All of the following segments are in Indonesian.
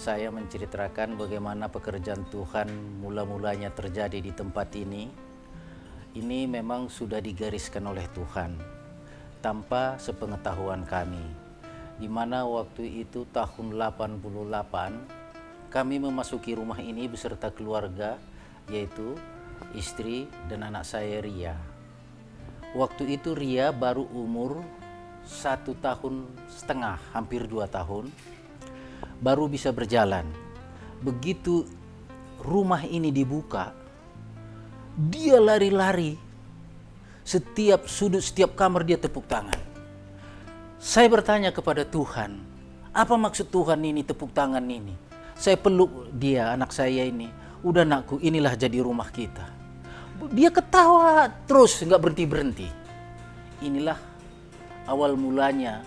saya menceritakan bagaimana pekerjaan Tuhan mula-mulanya terjadi di tempat ini memang sudah digariskan oleh Tuhan tanpa sepengetahuan kami. Di mana waktu itu tahun 88 kami memasuki rumah ini beserta keluarga, yaitu istri dan anak saya Ria. Waktu itu Ria baru umur 1,5 tahun, hampir 2 tahun, baru bisa berjalan. Begitu rumah ini dibuka, dia lari-lari. Setiap sudut, setiap kamar dia tepuk tangan. Saya bertanya kepada Tuhan, apa maksud Tuhan ini tepuk tangan ini? Saya peluk dia, anak saya ini. Udah nakku, inilah jadi rumah kita. Dia ketawa terus, nggak berhenti-berhenti. Inilah awal mulanya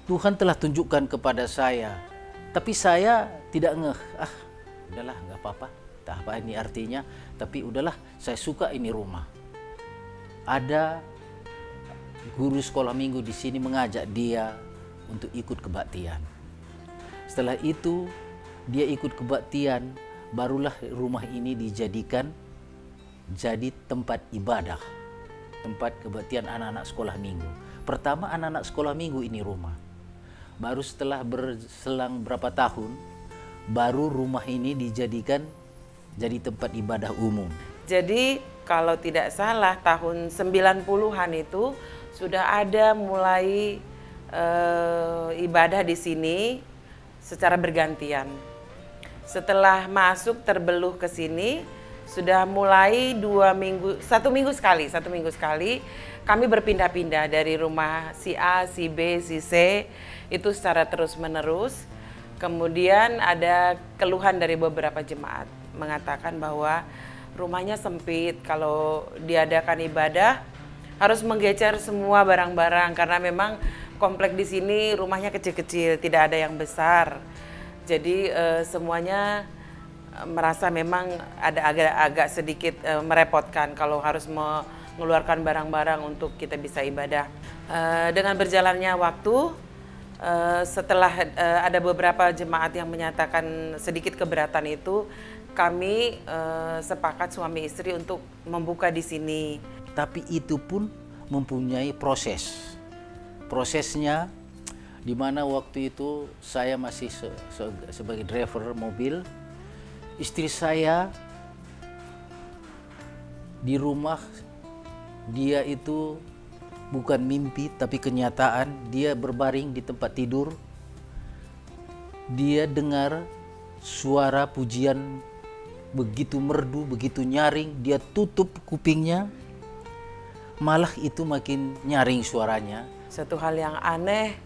Tuhan telah tunjukkan kepada saya, tapi saya tidak ngeh. Udahlah, nggak apa-apa. Tak apa ini artinya, tapi udahlah, saya suka ini rumah. Ada guru sekolah minggu di sini mengajak dia untuk ikut kebaktian. Setelah itu dia ikut kebaktian, barulah rumah ini dijadikan jadi tempat ibadah, tempat kebaktian anak-anak sekolah minggu. Pertama anak-anak sekolah minggu ini rumah. Baru setelah berselang berapa tahun, baru rumah ini dijadikan jadi tempat ibadah umum. Jadi kalau tidak salah tahun 90-an itu sudah ada mulai ibadah di sini secara bergantian. Setelah masuk terbeluh ke sini, sudah mulai 1 minggu sekali kami berpindah-pindah dari rumah si A, si B, si C, itu secara terus-menerus. Kemudian ada keluhan dari beberapa jemaat mengatakan bahwa rumahnya sempit, kalau diadakan ibadah harus menggeser semua barang-barang karena memang komplek di sini rumahnya kecil-kecil, tidak ada yang besar. Jadi semuanya merasa memang ada agak sedikit merepotkan kalau harus mengeluarkan barang-barang untuk kita bisa ibadah. Dengan berjalannya waktu, setelah ada beberapa jemaat yang menyatakan sedikit keberatan itu, kami sepakat suami istri untuk membuka di sini. Tapi itu pun mempunyai proses. Prosesnya di mana waktu itu saya masih sebagai driver mobil, istri saya di rumah, dia itu bukan mimpi tapi kenyataan. Dia berbaring di tempat tidur, dia dengar suara pujian begitu merdu, begitu nyaring. Dia tutup kupingnya, malah itu makin nyaring suaranya. Satu hal yang aneh,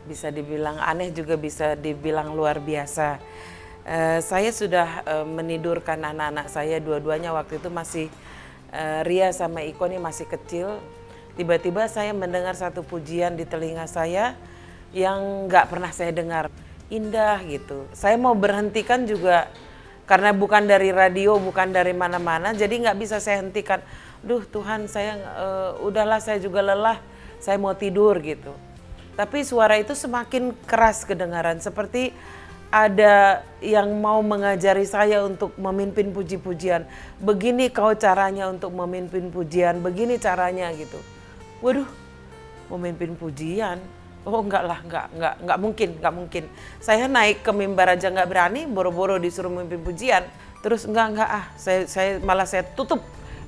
bisa dibilang aneh juga bisa dibilang luar biasa. Saya sudah menidurkan anak-anak saya, dua-duanya waktu itu masih Ria sama Iko ini masih kecil. Tiba-tiba saya mendengar satu pujian di telinga saya yang nggak pernah saya dengar. Indah gitu. Saya mau berhentikan juga karena bukan dari radio, bukan dari mana-mana, jadi nggak bisa saya hentikan. Duh Tuhan, saya udahlah, saya juga lelah, saya mau tidur gitu. Tapi suara itu semakin keras kedengaran, seperti ada yang mau mengajari saya untuk memimpin puji-pujian. Begini kau caranya untuk memimpin pujian, begini caranya gitu. Waduh, memimpin pujian? Oh enggak lah, enggak mungkin. Saya naik ke mimbar aja nggak berani, boro-boro disuruh memimpin pujian. Terus saya malah saya tutup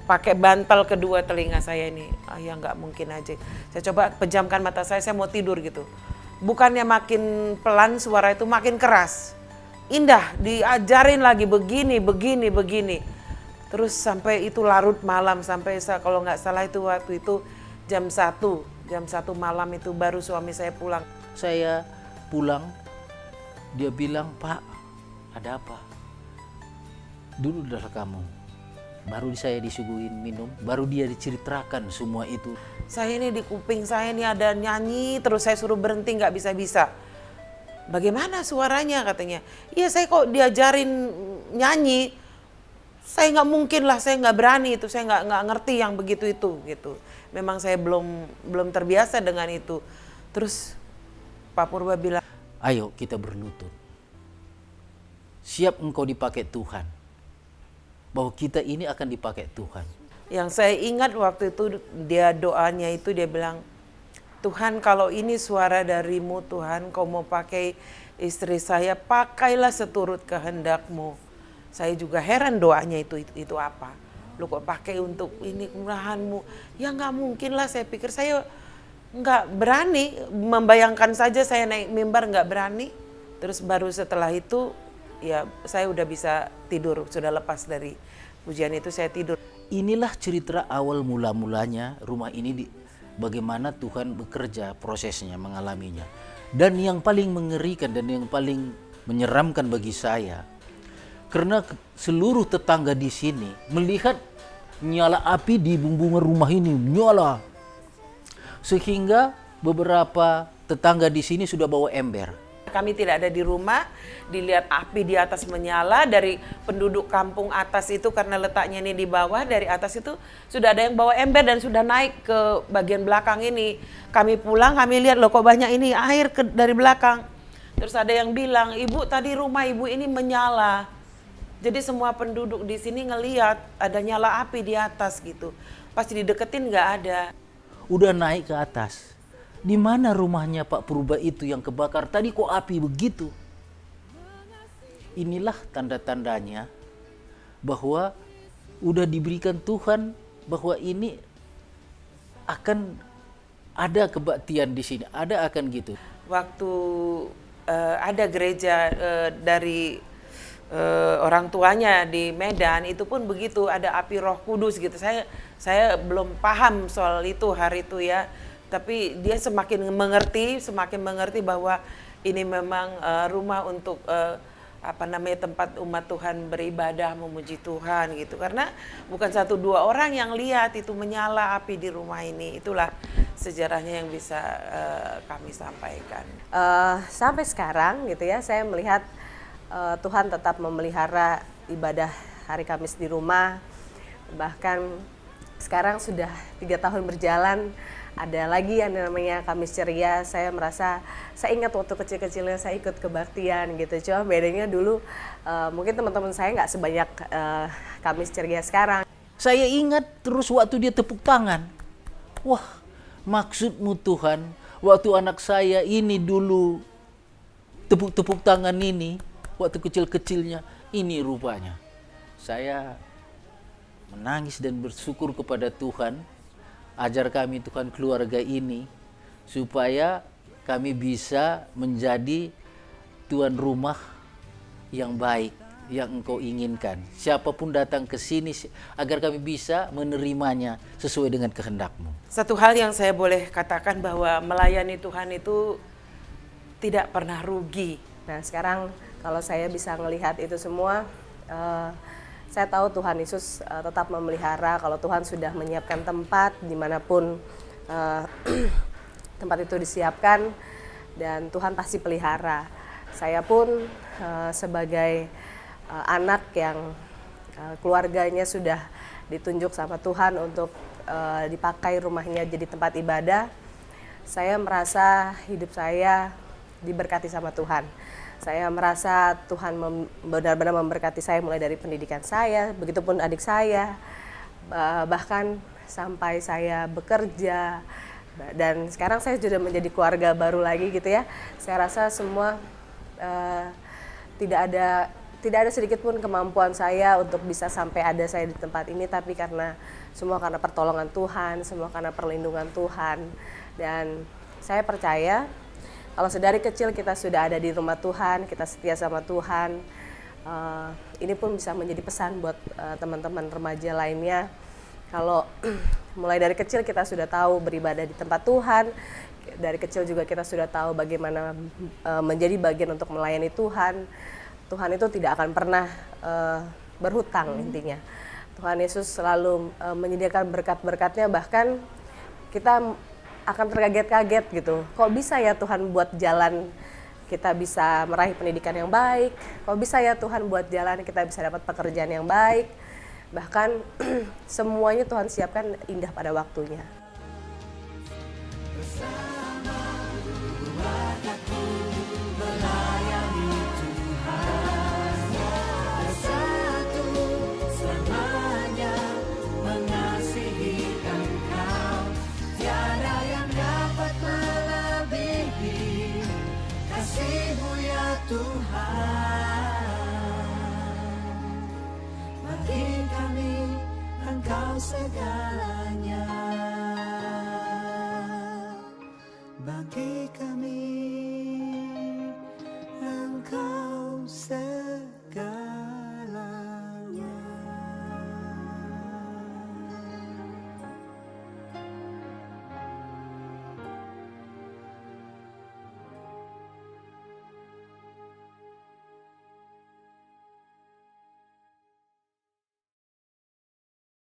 pakai bantal kedua telinga saya ini. Ya nggak mungkin aja. Saya coba pejamkan mata saya mau tidur gitu. Bukannya makin pelan, suara itu makin keras. Indah, diajarin lagi begini. Terus sampai itu larut malam, sampai kalau nggak salah itu waktu itu jam 1 malam itu baru suami saya pulang. Saya pulang, dia bilang, "Pak, ada apa?" Dulu adalah kamu. Baru saya disuguhin minum, baru dia diceritakan semua itu. Saya ini di kuping saya ini ada nyanyi, terus saya suruh berhenti nggak bisa-bisa. Bagaimana suaranya katanya? Iya saya kok diajarin nyanyi, saya nggak mungkin lah, saya nggak berani itu, saya nggak ngerti yang begitu itu gitu. Memang saya belum terbiasa dengan itu. Terus Pak Purba bilang, Ayo kita berlutut. Siap engkau dipakai Tuhan. Bahwa kita ini akan dipakai Tuhan. Yang saya ingat waktu itu dia doanya itu dia bilang, Tuhan kalau ini suara darimu Tuhan, kau mau pakai istri saya, pakailah seturut kehendak-Mu. Saya juga heran doanya itu apa. Lu kok pakai untuk ini kemurahan-Mu? Ya nggak mungkin lah, saya pikir saya nggak berani. Membayangkan saja saya naik mimbar nggak berani. Terus baru setelah itu ya saya udah bisa tidur, sudah lepas dari pujian itu saya tidur. Inilah cerita awal mula-mulanya rumah ini bagaimana Tuhan bekerja prosesnya mengalaminya. Dan yang paling mengerikan dan yang paling menyeramkan bagi saya, karena seluruh tetangga di sini melihat nyala api di bumbungan rumah ini, nyala. Sehingga beberapa tetangga di sini sudah bawa ember. Kami tidak ada di rumah, dilihat api di atas menyala dari penduduk kampung atas itu karena letaknya ini di bawah, dari atas itu sudah ada yang bawa ember dan sudah naik ke bagian belakang ini. Kami pulang, kami lihat loh kok banyak ini air dari belakang. Terus ada yang bilang, ibu tadi rumah ibu ini menyala. Jadi semua penduduk di sini ngelihat ada nyala api di atas gitu. Pas dideketin nggak ada. Udah naik ke atas. Di mana rumahnya Pak Purba itu yang kebakar? Tadi kok api begitu? Inilah tanda-tandanya bahwa udah diberikan Tuhan bahwa ini akan ada kebaktian di sini, ada akan gitu. Waktu ada gereja dari orang tuanya di Medan itu pun begitu, ada api Roh Kudus gitu. Saya belum paham soal itu hari itu ya. Tapi dia semakin mengerti bahwa ini memang rumah untuk tempat umat Tuhan beribadah, memuji Tuhan gitu. Karena bukan 1-2 orang yang lihat itu menyala api di rumah ini. Itulah sejarahnya yang bisa kami sampaikan. Sampai sekarang gitu ya, saya melihat Tuhan tetap memelihara ibadah hari Kamis di rumah. Bahkan sekarang sudah 3 tahun berjalan, ada lagi yang namanya Kamis Ceria. Saya ingat waktu kecil-kecilnya saya ikut kebaktian gitu. Cuma bedanya dulu mungkin teman-teman saya nggak sebanyak Kamis Ceria sekarang. Saya ingat terus waktu dia tepuk tangan. Wah, maksudmu Tuhan, waktu anak saya ini dulu tepuk-tepuk tangan ini, waktu kecil-kecilnya, ini rupanya. Saya menangis dan bersyukur kepada Tuhan. Ajar kami Tuhan keluarga ini supaya kami bisa menjadi tuan rumah yang baik yang Engkau inginkan. Siapapun datang ke sini agar kami bisa menerimanya sesuai dengan kehendak-Mu. Satu hal yang saya boleh katakan bahwa melayani Tuhan itu tidak pernah rugi. Nah sekarang kalau saya bisa melihat itu semua, saya tahu Tuhan Yesus tetap memelihara. Kalau Tuhan sudah menyiapkan tempat dimanapun tempat itu disiapkan, dan Tuhan pasti pelihara. Saya pun sebagai anak yang keluarganya sudah ditunjuk sama Tuhan untuk dipakai rumahnya jadi tempat ibadah, saya merasa hidup saya diberkati sama Tuhan. Saya merasa Tuhan benar-benar memberkati saya mulai dari pendidikan saya, begitupun adik saya, bahkan sampai saya bekerja, dan sekarang saya sudah menjadi keluarga baru lagi gitu ya. Saya rasa semua tidak ada sedikit pun kemampuan saya untuk bisa sampai ada saya di tempat ini, tapi semua karena pertolongan Tuhan, semua karena perlindungan Tuhan. Dan saya percaya kalau sedari kecil kita sudah ada di rumah Tuhan, kita setia sama Tuhan, ini pun bisa menjadi pesan buat teman-teman remaja lainnya. Kalau mulai dari kecil kita sudah tahu beribadah di tempat Tuhan, dari kecil juga kita sudah tahu bagaimana menjadi bagian untuk melayani Tuhan. Tuhan itu tidak akan pernah berhutang intinya. Tuhan Yesus selalu menyediakan berkat-berkatnya, bahkan kita akan terkaget-kaget gitu. Kok bisa ya Tuhan buat jalan kita bisa meraih pendidikan yang baik? Kok bisa ya Tuhan buat jalan kita bisa dapat pekerjaan yang baik? Bahkan semuanya Tuhan siapkan indah pada waktunya. Bersamamu, aku Tuhan, bagi kami Engkau segalanya.